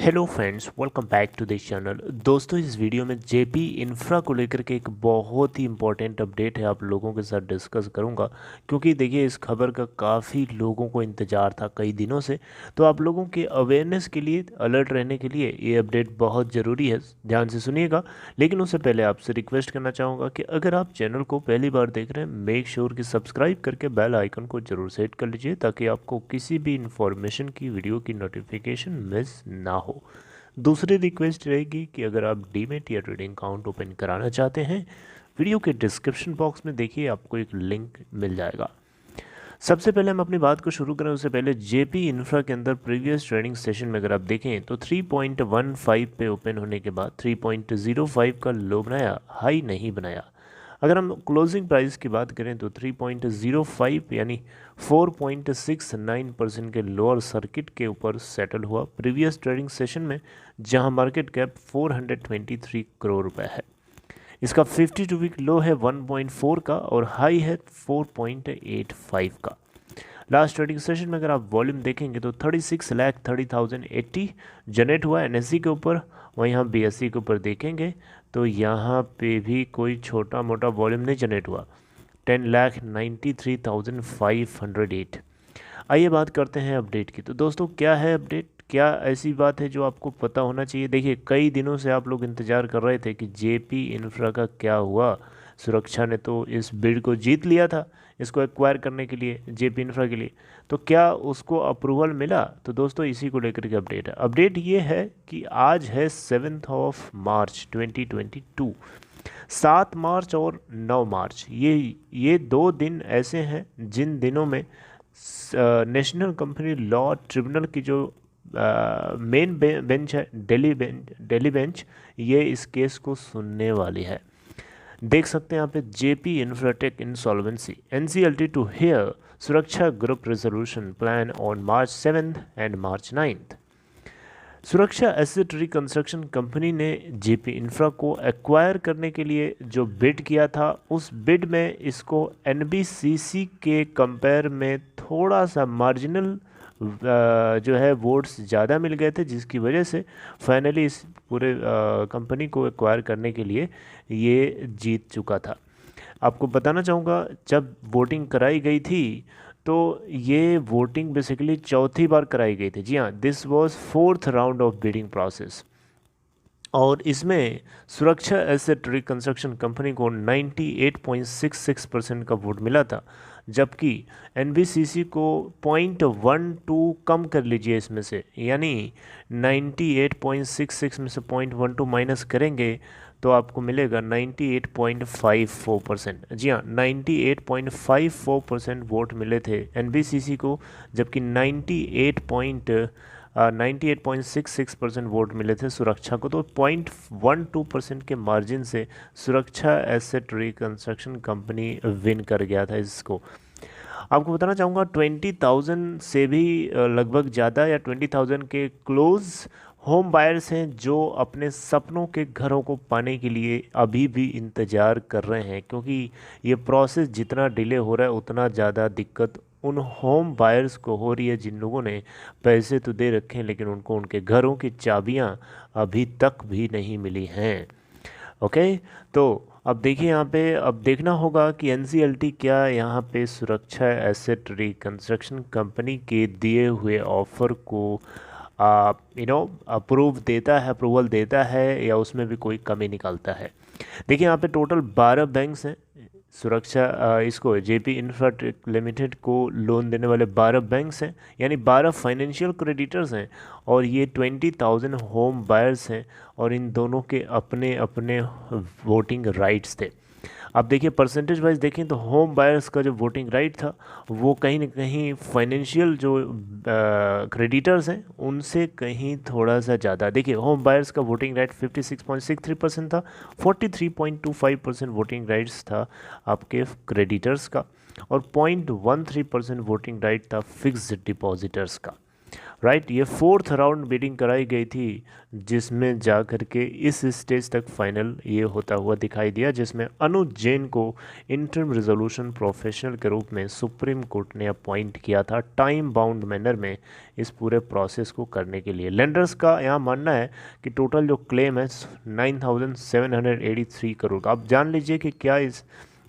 Hello friends, welcome back to this channel. दोस्तों, इस video में जेपी इंफ्रा को लेकर के एक बहुत ही इंपॉर्टेंट अपडेट है आप लोगों के साथ डिस्कस करूंगा। क्योंकि देखिए, इस खबर का काफ़ी लोगों को इंतज़ार था कई दिनों से। तो आप लोगों के अवेयरनेस के लिए, अलर्ट रहने के लिए ये अपडेट बहुत ज़रूरी है। ध्यान से सुनिएगा। लेकिन उससे पहले आपसे रिक्वेस्ट करना चाहूँगा कि अगर आप चैनल को पहली बार देख रहे हैं, मेक श्योर कि सब्सक्राइब करके बेल आइकन को ज़रूर सेट कर लीजिए, ताकि आपको किसी भी इंफॉर्मेशन की वीडियो की नोटिफिकेशन मिस ना हो। दूसरी रिक्वेस्ट रहेगी कि अगर आप डीमेट या ट्रेडिंग अकाउंट ओपन कराना चाहते हैं, वीडियो के डिस्क्रिप्शन बॉक्स में देखिए, आपको एक लिंक मिल जाएगा। सबसे पहले हम अपनी बात को शुरू करें उससे पहले जेपी इंफ्रा के अंदर प्रीवियस ट्रेडिंग सेशन में अगर आप देखें तो 3.15 पे ओपन होने के बाद 3.05 का लो बनाया, हाई नहीं बनाया। अगर हम क्लोजिंग प्राइस की बात करें तो 3.05 यानी 4.69% के लोअर सर्किट के ऊपर सेटल हुआ प्रीवियस ट्रेडिंग सेशन में, जहां मार्केट कैप 423 करोड़ रुपए है। इसका 52 वीक लो है 1.4 का और हाई है 4.85 का। लास्ट ट्रेडिंग सेशन में अगर आप वॉल्यूम देखेंगे तो 36,30,080 जनरेट हुआ एनएससी के ऊपर। वहीं हम बीएससी के ऊपर देखेंगे तो यहाँ पे भी कोई छोटा मोटा वॉल्यूम नहीं जनरेट हुआ, 10,93,508। आइए बात करते हैं अपडेट की। तो दोस्तों, क्या है अपडेट? क्या ऐसी बात है जो आपको पता होना चाहिए? देखिए, कई दिनों से आप लोग इंतज़ार कर रहे थे कि जेपी इंफ्रा का क्या हुआ। सुरक्षा ने तो इस बिड को जीत लिया था, इसको एक्वायर करने के लिए, जेपी इंफ्रा के लिए। तो क्या उसको अप्रूवल मिला? तो दोस्तों, इसी को लेकर के अपडेट है। अपडेट ये है कि आज है 7 मार्च 2022। 7 मार्च और 9 मार्च, ये 2 दिन ऐसे हैं जिन दिनों में नेशनल कंपनी लॉ ट्रिब्यूनल की जो मेन बेंच है, दिल्ली बेंच, ये इस केस को सुनने वाली है। देख सकते हैं यहाँ पे, JP Infratech insolvency, NCLT to hear Suraksha group resolution plan on March 7 and March 9। Suraksha asset reconstruction company ने जेपी इंफ्रा को एक्वायर करने के लिए जो बिड किया था, उस बिड में इसको एनबीसीसी के कंपेयर में थोड़ा सा मार्जिनल जो है वोट्स ज़्यादा मिल गए थे, जिसकी वजह से फाइनली इस पूरे कंपनी को एक्वायर करने के लिए ये जीत चुका था। आपको बताना चाहूँगा, जब वोटिंग कराई गई थी तो ये वोटिंग बेसिकली चौथी बार कराई गई थी। जी हाँ, this was fourth round of bidding process. और इसमें सुरक्षा एसेट रिकंस्ट्रक्शन कंपनी को 98.66% का वोट मिला था, जबकि एनबीसीसी को 0.12 कम कर लीजिए इसमें से, यानी 98.66 में से 0.12 माइनस करेंगे तो आपको मिलेगा 98.54%। जी हाँ, 98.54% वोट मिले थे एनबीसीसी को, जबकि 98.66% वोट मिले थे सुरक्षा को। तो 0.12% के मार्जिन से सुरक्षा एसेट रिकंस्ट्रक्शन कंपनी विन कर गया था इसको। आपको बताना चाहूँगा, 20,000 से भी लगभग ज़्यादा या 20,000 के क्लोज होम बायर्स हैं जो अपने सपनों के घरों को पाने के लिए अभी भी इंतज़ार कर रहे हैं। क्योंकि ये प्रोसेस जितना डिले हो रहा है, उतना ज़्यादा दिक्कत उन होम बायर्स को हो रही है जिन लोगों ने पैसे तो दे रखे हैं, लेकिन उनको उनके घरों की चाबियां अभी तक भी नहीं मिली हैं। ओके, तो अब देखिए यहाँ पे, अब देखना होगा कि एनसीएलटी क्या यहाँ पे सुरक्षा एसेट रिकंस्ट्रक्शन कंपनी के दिए हुए ऑफर को अप्रूवल देता है या उसमें भी कोई कमी निकालता है। देखिए यहाँ पे टोटल 12 बैंक्स हैं। सुरक्षा इसको जेपी इंफ्राटेक लिमिटेड को लोन देने वाले 12 बैंक्स हैं, यानी 12 फाइनेंशियल क्रेडिटर्स हैं, और ये 20,000 होम बायर्स हैं, और इन दोनों के अपने अपने वोटिंग राइट्स थे। अब देखिए, परसेंटेज वाइज देखें तो होम बायर्स का जो वोटिंग राइट था, वो कहीं ना कहीं फाइनेंशियल जो क्रेडिटर्स हैं उनसे कहीं थोड़ा सा ज़्यादा। देखिए, होम बायर्स का वोटिंग राइट 56.63% था, 43.25% वोटिंग राइट्स था आपके क्रेडिटर्स का, और 0.13% वोटिंग राइट था फिक्स्ड डिपॉजिटर्स का। राइट। ये फोर्थ राउंड बिडिंग कराई गई थी, जिसमें जा कर के इस स्टेज तक फाइनल ये होता हुआ दिखाई दिया, जिसमें अनुज जैन को इंटरम रिजोल्यूशन प्रोफेशनल के रूप में सुप्रीम कोर्ट ने अपॉइंट किया था टाइम बाउंड मैनर में इस पूरे प्रोसेस को करने के लिए। लेंडर्स का यहाँ मानना है कि टोटल जो क्लेम है 9,783 करोड़ का। आप जान लीजिए कि क्या इस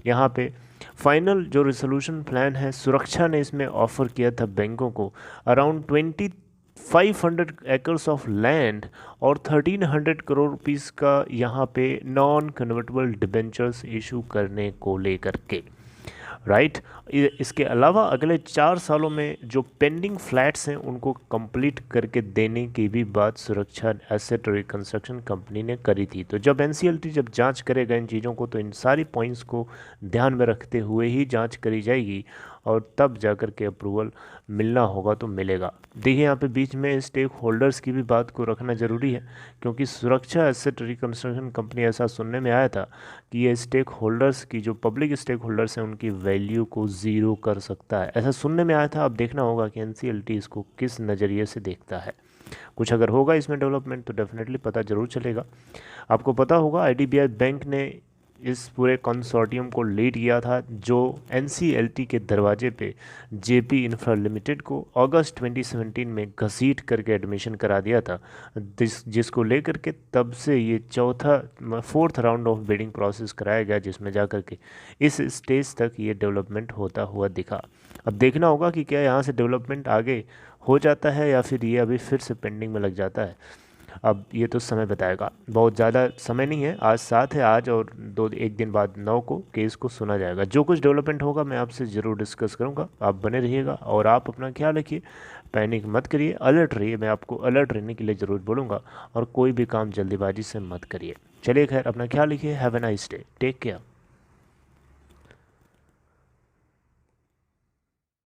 यहाँ पे फाइनल जो रिसोल्यूशन प्लान है, सुरक्षा ने इसमें ऑफर किया था बैंकों को अराउंड 500 एकर्स ऑफ लैंड और 1300 करोड़ रुपीस का यहाँ पे नॉन कन्वर्टेबल डिबेंचर्स इशू करने को लेकर के, राइट। इसके अलावा अगले 4 सालों में जो पेंडिंग फ्लैट्स हैं उनको कंप्लीट करके देने की भी बात सुरक्षा एसेट रिकंस्ट्रक्शन कंपनी ने करी थी। तो जब एनसीएलटी जब जांच करेगा इन चीज़ों को, तो इन सारी पॉइंट्स को ध्यान में रखते हुए ही जांच करी जाएगी और तब जाकर के अप्रूवल मिलना होगा तो मिलेगा। देखिए यहाँ पे बीच में स्टेक होल्डर्स की भी बात को रखना ज़रूरी है, क्योंकि सुरक्षा एसेट रिकंस्ट्रक्शन कंपनी, ऐसा सुनने में आया था कि ये स्टेक होल्डर्स की जो पब्लिक स्टेक होल्डर्स हैं उनकी वैल्यू को ज़ीरो कर सकता है, ऐसा सुनने में आया था। अब देखना होगा कि एनसीएलटी इसको किस नज़रिए से देखता है। कुछ अगर होगा इसमें डेवलपमेंट तो डेफिनेटली पता ज़रूर चलेगा। आपको पता होगा आईडीबीआई बैंक ने इस पूरे कंसोर्टियम को लीड किया था, जो एनसीएलटी के दरवाजे पे जेपी इंफ्रा लिमिटेड को अगस्त 2017 में घसीट करके एडमिशन करा दिया था, जिसको लेकर के तब से ये fourth round of bidding process कराया गया, जिसमें जा कर के इस स्टेज तक ये डेवलपमेंट होता हुआ दिखा। अब देखना होगा कि क्या यहाँ से डेवलपमेंट आगे हो जाता है या फिर ये अभी फिर से पेंडिंग में लग जाता है। अब ये तो समय बताएगा, बहुत ज़्यादा समय नहीं है, आज 7 है आज, और एक दिन बाद 9 को केस को सुना जाएगा। जो कुछ डेवलपमेंट होगा मैं आपसे ज़रूर डिस्कस करूँगा, आप बने रहिएगा और आप अपना ख्याल रखिए, पैनिक मत करिए, अलर्ट रहिए, मैं आपको अलर्ट रहने के लिए ज़रूर बोलूँगा, और कोई भी काम जल्दीबाजी से मत करिए। चलिए खैर, अपना ख्याल रखिए, have a nice day, take care.